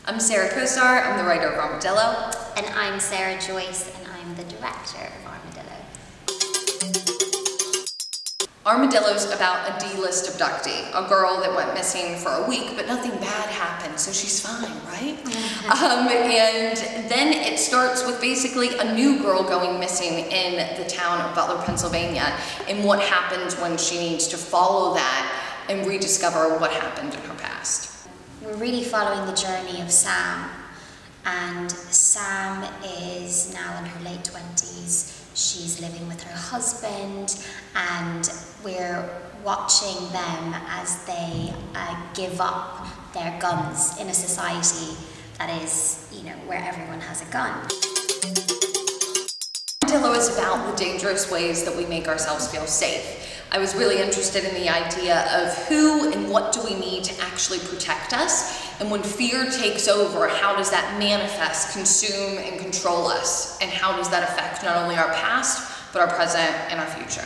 I'm Sarah Kosar, I'm the writer of Armadillo. And I'm Sara Joyce, and I'm the director of Armadillo. Armadillo's about a D-list abductee, a girl that went missing for a week, but nothing bad happened, so she's fine, right? And then it starts with basically a new girl going missing in the town of Butler, Pennsylvania, and what happens when she needs to follow that and rediscover what happened in her past. We're really following the journey of Sam, and Sam is now in her late 20s. She's living with her husband, and we're watching them as they give up their guns in a society that is, where everyone has a gun. Armadillo is about the dangerous ways that we make ourselves feel safe. I was really interested in the idea of who and what do we need to actually protect us, and when fear takes over, how does that manifest, consume, and control us, and how does that affect not only our past, but our present and our future.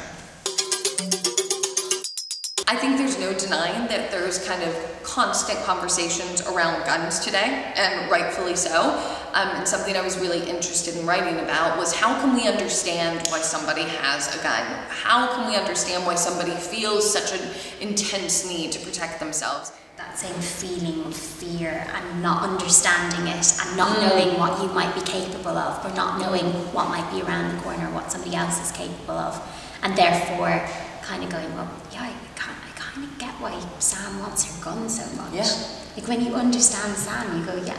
I think there's no denying that there's kind of constant conversations around guns today, and rightfully so. And something I was really interested in writing about was how can we understand why somebody has a gun? How can we understand why somebody feels such an intense need to protect themselves? That same feeling of fear and not understanding it and not knowing what you might be capable of, or not knowing what might be around the corner, what somebody else is capable of, and therefore kind of going, well, yeah, I kind of get why Sam wants her gun so much. Yeah. Like when you understand Sam, you go, yeah,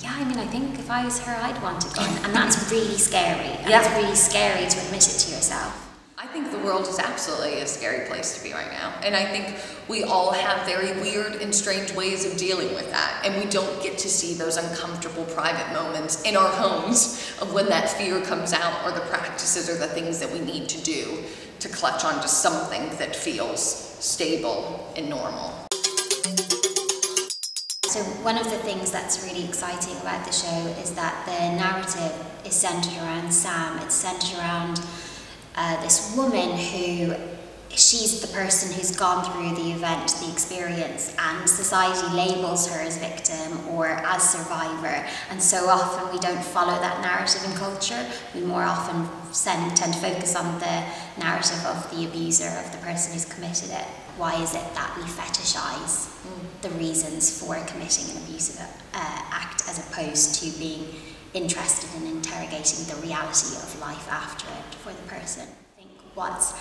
I mean, I think if I was her, I'd want a gun. And that's really scary. And it's really scary to admit it to yourself. I think the world is absolutely a scary place to be right now. And I think we all have very weird and strange ways of dealing with that. And we don't get to see those uncomfortable private moments in our homes of when that fear comes out, or the practices or the things that we need to do to clutch onto something that feels stable and normal. So one of the things that's really exciting about the show is that the narrative is centered around Sam. It's centered around this woman who, she's the person who's gone through the event, the experience, and society labels her as victim or as survivor. And so often we don't follow that narrative in culture. We more often tend to focus on the narrative of the abuser, of the person who's committed it. Why is it that we fetishize the reasons for committing an abusive act, as opposed to being interested in interrogating the reality of life after it for the person? I think what's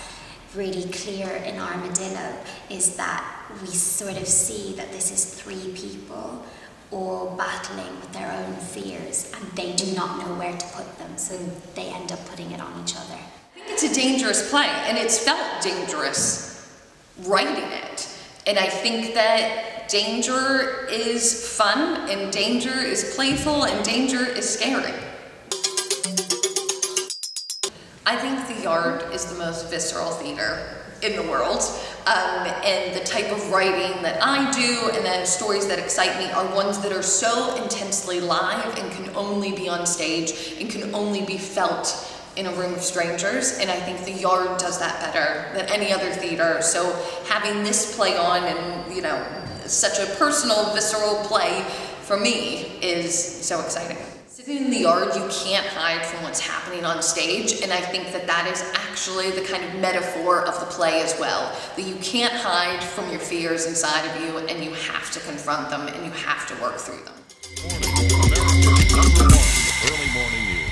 really clear in Armadillo is that we sort of see that this is three people all battling with their own fears, and they do not know where to put them, so they end up putting it on each other. I think it's a dangerous play, and it's felt dangerous writing it. And I think that danger is fun, and danger is playful, and danger is scary. I think the Yard is the most visceral theater in the world, and the type of writing that I do and the stories that excite me are ones that are so intensely live and can only be on stage and can only be felt in a room of strangers, and I think the Yard does that better than any other theater. So having this play on, and such a personal, visceral play for me is so exciting. Sitting in the Yard, you can't hide from what's happening on stage, and I think that that is actually the kind of metaphor of the play as well. That you can't hide from your fears inside of you, and you have to confront them, and you have to work through them. America's #1 early morning news.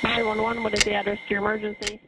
911, what is the address to your emergency?